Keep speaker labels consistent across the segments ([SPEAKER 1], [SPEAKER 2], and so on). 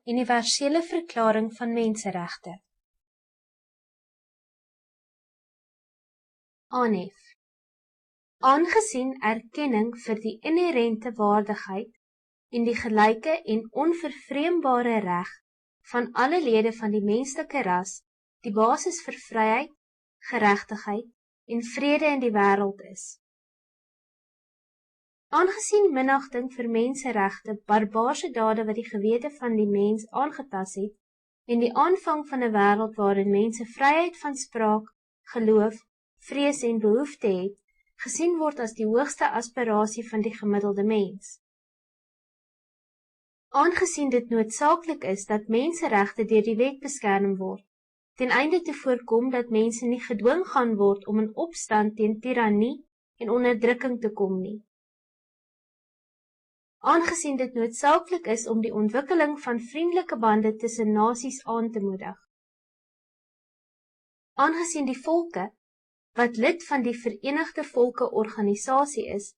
[SPEAKER 1] Universele Verklaring van Menseregte. Aanhef. Aangesien erkenning vir die inherente waardigheid en die gelyke en onvervreembare reg van alle lede van die menslike ras die basis vir vryheid, geregtigheid en vrede in die wêreld is. Aangesien minagting vir menseregte barbaarse dade wat die gewete van die mens aangetas het en die aanvang van 'n wêreld waarin mense vryheid van spraak, geloof, vrees en behoefte het, gesien word as die hoogste aspirasie van die gemiddelde mens. Aangesien dit noodsaaklik is dat menseregte deur die wet beskerm word, ten einde te voorkom dat mense nie gedwing gaan word om in opstand teen tirannie en onderdrukking te kom nie. Aangesien dit noodsaaklik is om die ontwikkeling van vriendelike bande tussen nasies aan te moedig. Aangesien die volke, wat lid van die Verenigde Volke Organisasie is,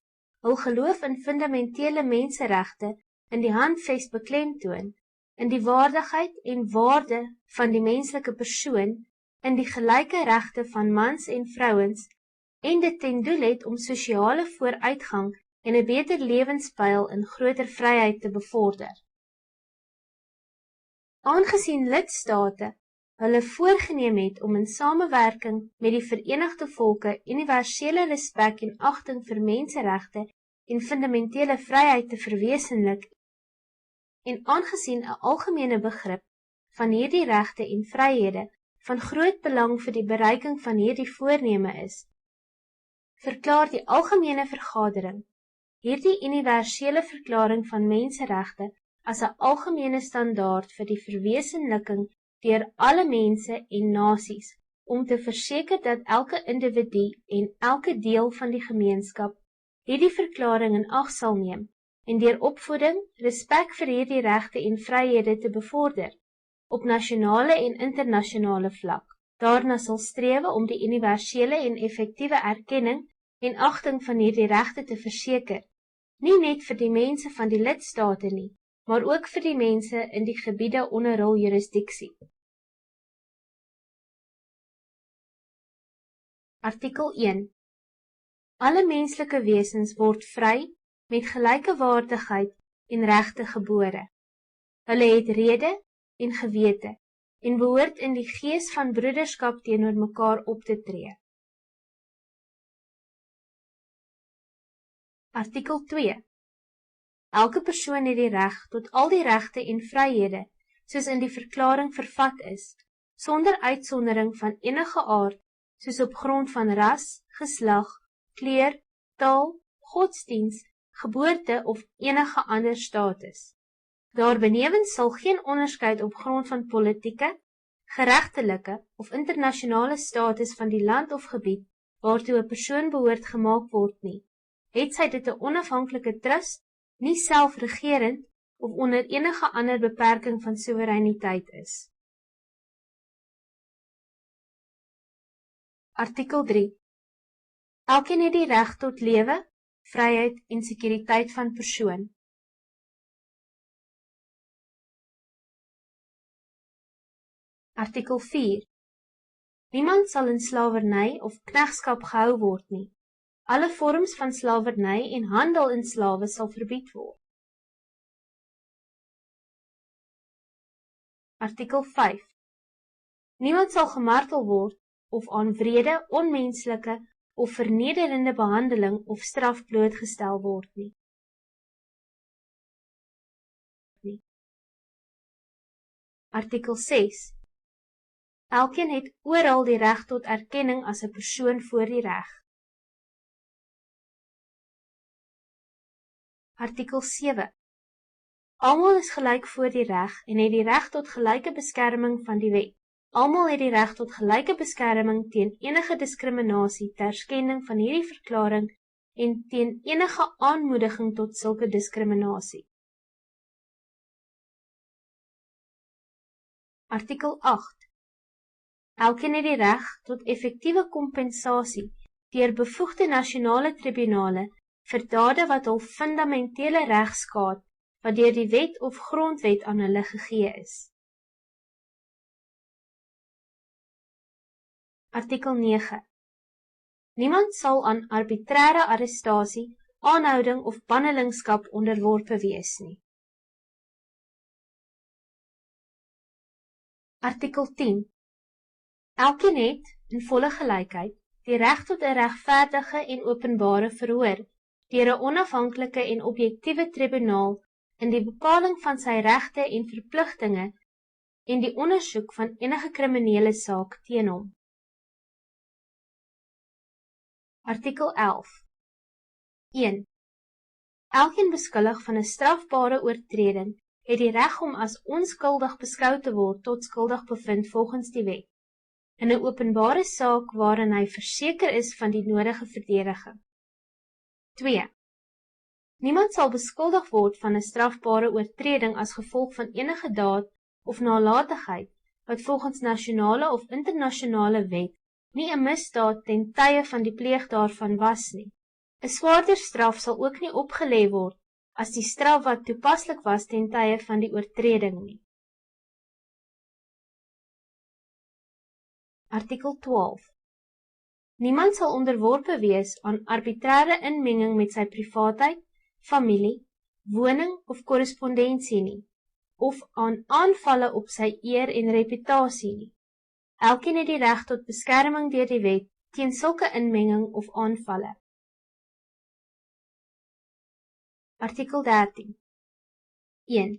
[SPEAKER 1] hul geloof in fundamentele menseregte in die handves beklemtoon, in die waardigheid en waarde van die menslike persoon, in die gelyke regte van mans en vrouens, en dit ten doel het om sosiale vooruitgang en 'n beter lewenstyl en groter vryheid te bevorder. Aangesien lidstate hulle voorgenem het om in samewerking met die Verenigde Volke universele respek en agting vir menseregte en fundamentele vryheid te verwesenlik, en aangesien 'n algemene begrip van hierdie regte en vryhede van groot belang vir die bereiking van hierdie voorneme is, verklaar die Algemene Vergadering hierdie universele verklaring van menseregte as 'n algemene standaard vir die verwesenliking deur alle mense en nasies, om te verseker dat elke individu en elke deel van die gemeenskap hierdie verklaring in ag sal neem, en deur opvoeding, respek vir hierdie regte en vryhede te bevorder, op nasionale en internasionale vlak, daarna sal strewe om die universele en effektiewe erkenning en agting van hierdie regte te verseker, nie net vir die mense van die lidstate nie, maar ook vir die mense in die gebiede onder hul jurisdiksie. Artikel 1. Alle menslike wesens word vry met gelyke waardigheid en regte gebore. Hulle het rede en gewete en behoort in die gees van broederskap teenoor mekaar op te tree. Artikel 2. Elke persoon het die reg tot al die regte en vryhede, soos in die verklaring vervat is, sonder uitsondering van enige aard, soos op grond van ras, geslag, kleur, taal, godsdiens, geboorte of enige ander status. Daarbenewens sal geen onderskeid op grond van politieke, geregtelike of internasionale status van die land of gebied waartoe 'n persoon behoort gemaak word nie, hetsy dit 'n onafhanklike trust, nie selfregerend of onder enige ander beperking van soewereiniteit is. Artikel 3. Elkeen het die reg tot lewe, vryheid en sekuriteit van persoon. Artikel 4. Niemand sal in slawerny of knegskap gehou word nie. Alle vorms van slawerny en handel in slawe sal verbied word. Artikel 5. Niemand sal gemartel word of aan wrede, onmenslike of vernederende behandeling of straf blootgestel word nie. Artikel 6. Elkeen het oral die reg tot erkenning as 'n persoon voor die reg. Artikel 7. Almal is gelyk voor die reg en het die reg tot gelyke beskerming van die wet. Almal het die reg tot gelyke beskerming teen enige diskriminasie ter skending van hierdie verklaring en teen enige aanmoediging tot sulke diskriminasie. Artikel 8. Elkeen het die reg tot effektiewe kompensasie deur bevoegde nasionale tribunale vir dade wat hul fundamentele reg skaad wat deur die wet of grondwet aan hulle gegee is. Artikel 9. Niemand sal aan arbitrære arrestasie, aanhouding of bannelingskap onderworpe wees nie. Artikel 10. Elkeen het, in volle gelykheid, die reg tot 'n regverdige en openbare verhoor deur 'n onafhanklike en objektiewe tribunaal in die bepaling van sy regte en verpligtinge en die ondersoek van enige kriminele saak teen hom. Artikel 11. 1. Elkeen beskuldig van 'n strafbare oortreding het die reg om as onskuldig beskou te word tot skuldig bevind volgens die wet, in 'n openbare saak waarin hy verseker is van die nodige verdediging. 2. Niemand sal beskuldig word van 'n strafbare oortreding as gevolg van enige daad of nalatigheid wat volgens nasionale of internasionale wet nie 'n misdaad ten tye van die pleeg daarvan was nie. 'n Swaarder straf sal ook nie opgelê word as die straf wat toepaslik was ten tye van die oortreding nie. Artikel 12. Niemand sal onderworpe wees aan arbitrære inmenging met sy privaatheid, familie, woning of korrespondensie nie, of aan aanvalle op sy eer en reputasie nie. Elkeen het die reg tot beskerming deur die wet teen sulke inmenging of aanvalle. Artikel 13. 1.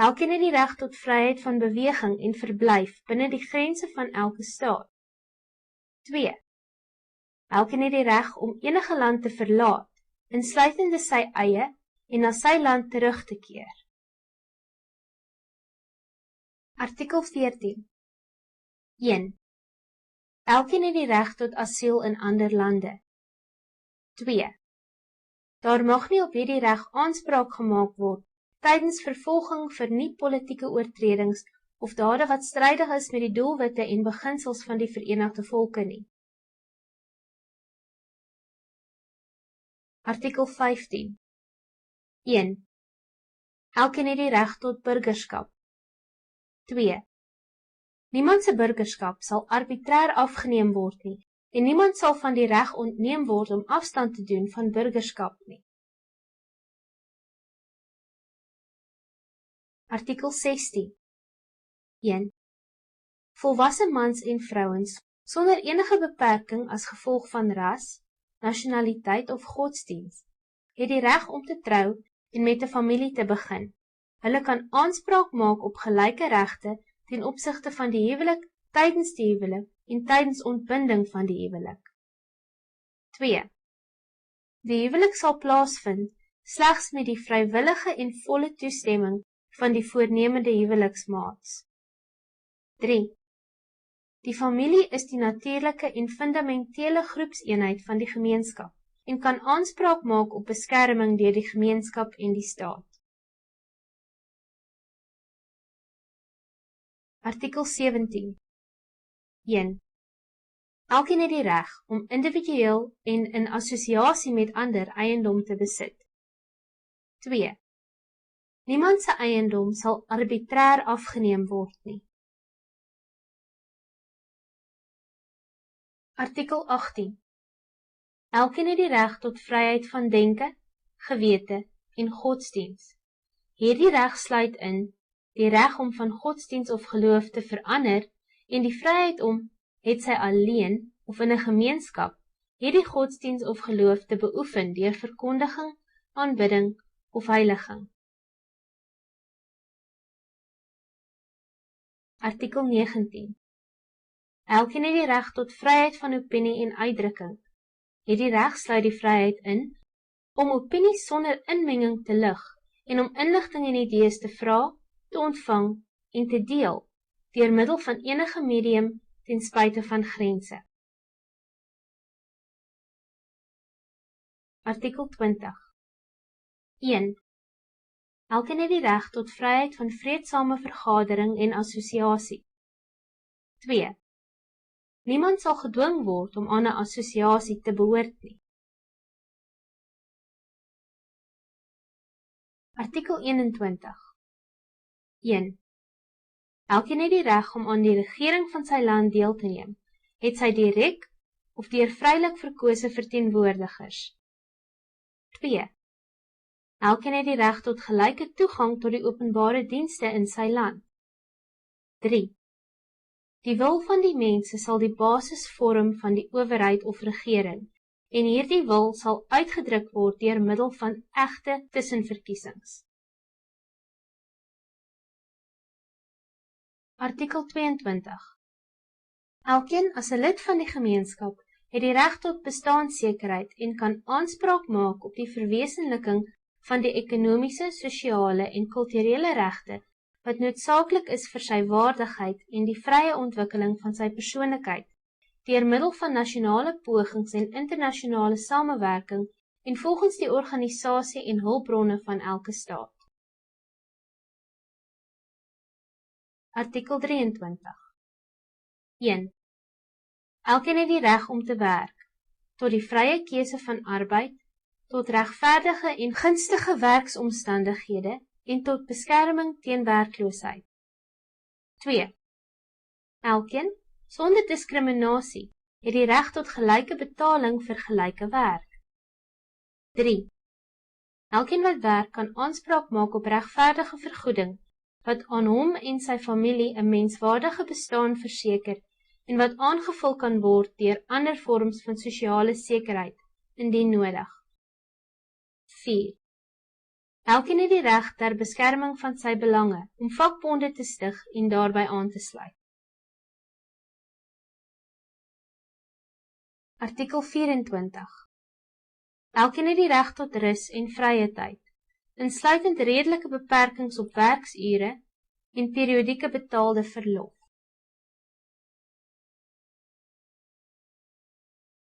[SPEAKER 1] Elkeen het die reg tot vryheid van beweging en verblyf binne die grense van elke staat. 2. Elkeen het die reg om enige land te verlaat, insluitende sy eie, en na sy land terug te keer. Artikel 14. 1. Elkeen het die reg tot asiel in ander lande. 2. Daar mag nie op hierdie reg aanspraak gemaak word tydens vervolging vir nie-politieke oortredings of dade wat strydig is met die doelwitte en beginsels van die Verenigde Volke nie. Artikel 15. 1. Elkeen het die reg tot burgerskap. 2. Niemand se burgerskap sal arbitrêr afgeneem word nie, en niemand sal van die reg ontneem word om afstand te doen van burgerskap nie. Artikel 16. 1. Volwasse mans en vrouens, sonder enige beperking as gevolg van ras, nasionaliteit of godsdienst, het die reg om te trou en met 'n familie te begin. Hulle kan aanspraak maak op gelyke regte ten opsigte van die huwelik, tydens die huwelik en tydens ontbinding van die huwelik. 2. Die huwelik sal plaasvind slegs met die vrywillige en volle toestemming van die voornemende huweliksmaats. 3. Die familie is die natuurlike en fundamentele groepseenheid van die gemeenskap en kan aanspraak maak op beskerming deur die gemeenskap en die staat. Artikel 17. 1. Elkeen het die reg om individueel en in assosiasie met ander eiendom te besit. 2. Niemand se eiendom sal arbitrêr afgeneem word nie. Artikel 18. Elkeen het die reg tot vryheid van denke, gewete en godsdienst. Hierdie reg sluit in die reg om van godsdienst of geloof te verander en die vryheid om, het sy alleen of in 'n gemeenskap, hierdie godsdienst of geloof te beoefen deur verkondiging, aanbidding of heiliging. Artikel 19. Elkeen het die reg tot vryheid van opinie en uitdrukking. Hierdie reg sluit die vryheid in om opinies sonder inmenging te lig en om inligting en idees te vra, te ontvang en te deel deur middel van enige medium ten spyte van grense. Artikel 20. 1. Elkeen het die reg tot vryheid van vreedsame vergadering en assosiasie. 2. Niemand sal gedwing word om aan 'n assosiasie te behoort nie. Artikel 21. 1. Elkeen het die reg om aan die regering van sy land deel te neem, het sy direk of deur vrylik verkose verteenwoordigers. 2. Elkeen het die reg tot gelyke toegang tot die openbare dienste in sy land. 3. Die wil van die mense sal die basis vorm van die owerheid of regering, en hierdie wil sal uitgedruk word deur middel van egte tussenverkiesings. Artikel 22. Elkeen as 'n lid van die gemeenskap het die reg tot bestaanszekerheid en kan aanspraak maak op die verwesenliking van die ekonomiese, sosiale en kulturele regte wat noodsaaklik is vir sy waardigheid en die vrye ontwikkeling van sy persoonlikheid, deur middel van nasionale pogings en internasionale samewerking en volgens die organisasie en hulpbronne van elke staat. Artikel 23. 1. Elkeen het die reg om te werk, tot die vrye keuse van arbeid, tot regverdige en gunstige werksomstandighede en tot beskerming teen werkloosheid. 2. Elkeen, sonder diskriminasie, het die reg tot gelyke betaling vir gelyke werk. 3. Elkeen wat werk kan aanspraak maak op regverdige vergoeding, wat aan hom en sy familie 'n menswaardige bestaan verseker en wat aangevul kan word deur ander vorms van sosiale sekerheid, indien nodig. 4. Elkeen het die reg ter beskerming van sy belange om vakbonde te stig en daarbey aan te sluit. Artikel 24. Elkeen het die reg tot rus en vrye tyd, insluitend redelike beperkings op werksure en periodieke betaalde verlof.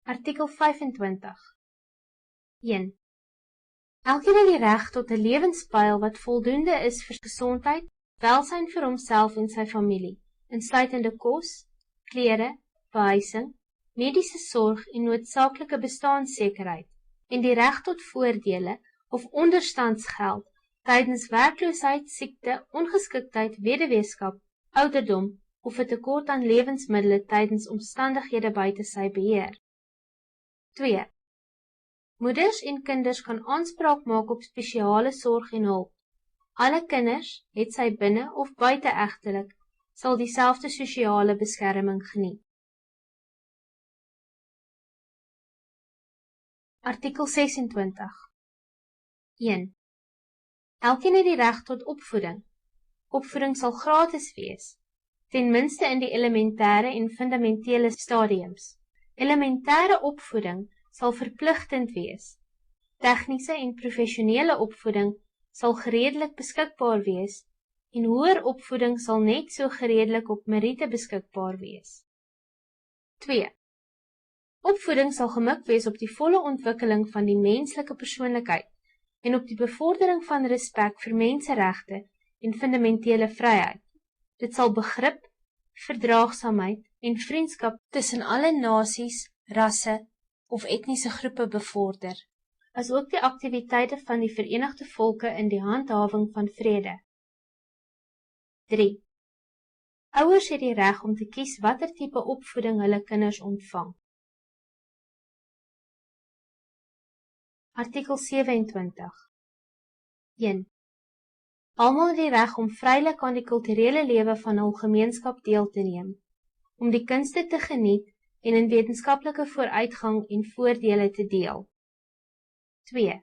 [SPEAKER 1] Artikel 25. 1. Elkeen het die reg tot 'n lewenstyl wat voldoende is vir gesondheid, welsyn vir homself en sy familie, insluitende kos, klere, behuising, mediese sorg en noodsaaklike bestaanszekerheid, en die reg tot voordele of onderstandsgeld tydens werkloosheid, siekte, ongeskiktheid, weduweeskap, ouderdom of 'n tekort aan lewensmiddele tydens omstandighede buite sy beheer. 2. Moeders en kinders kan aanspraak maak op spesiale sorg en hulp. Alle kinders, het sy binne of buiteegtelik, sal dieselfde sosiale beskerming geniet. Artikel 26. 1. Elkeen het die reg tot opvoeding. Opvoeding sal gratis wees, ten minste in die elementêre en fundamentele stadiums. Elementêre opvoeding sal verpligtend wees. Tegniese en professionele opvoeding sal gereedelik beskikbaar wees en hoër opvoeding sal net so gereedelik op meriete beskikbaar wees. 2. Opvoeding sal gemik wees op die volle ontwikkeling van die menslike persoonlikheid en op die bevordering van respek vir menseregte en fundamentele vryheid. Dit sal begrip, verdraagsaamheid en vriendskap tussen alle nasies, rasse of etniese groepe bevorder, asook die aktiwiteite van die Verenigde Volke in die handhawing van vrede. 3. Ouers het die reg om te kies watter tipe opvoeding hulle kinders ontvang. Artikel 27. 1. Almal het die reg om vrylik aan die kulturele lewe van hul gemeenskap deel te neem, om die kunste te geniet en in wetenskaplike vooruitgang en voordele te deel. 2.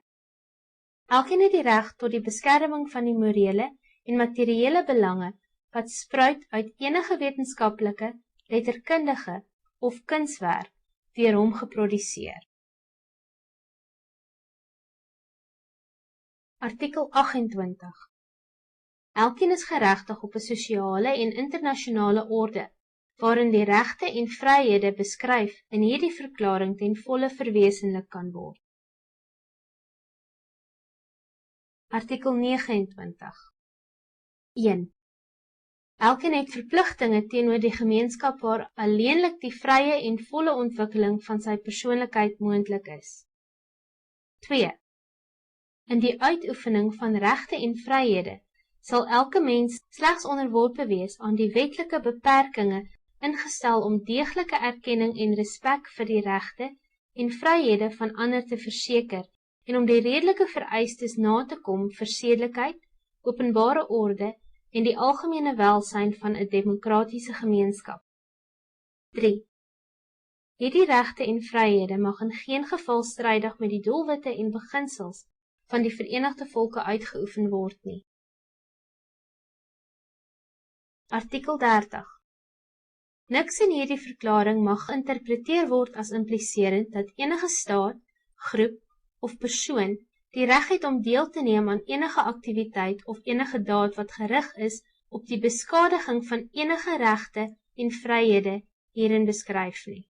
[SPEAKER 1] Elkeen het die reg tot die beskerming van die morele en materiële belange wat spruit uit enige wetenskaplike, letterkundige of kunswerk deur hom geproduseer. Artikel 28. Elkeen is geregtig op 'n sosiale en internasionale orde, waarin die regte en vryhede beskryf in hierdie verklaring ten volle verwesenlik kan word. Artikel 29. 1. Elkeen het verpligtinge teenoor die gemeenskap waar alleenlik die vrye en volle ontwikkeling van sy persoonlikheid moontlik is. 2. In die uitoefening van regte en vryhede sal elke mens slegs onderworpe wees aan die wetlike beperkinge ingestel om deeglike erkenning en respek vir die regte en vryhede van ander te verseker en om die redelike vereistes na te kom vir sedelikheid, openbare orde en die algemene welsyn van 'n demokratiese gemeenskap. 3. Hierdie regte en vryhede mag in geen geval strydig met die doelwitte en beginsels van die Verenigde Volke uitgeoefen word nie. Artikel 30. Niks in hierdie verklaring mag geïnterpreteer word as impliserend dat enige staat, groep of persoon die reg het om deel te neem aan enige aktiwiteit of enige daad wat gerig is op die beskadiging van enige regte en vryhede hierin beskryf nie.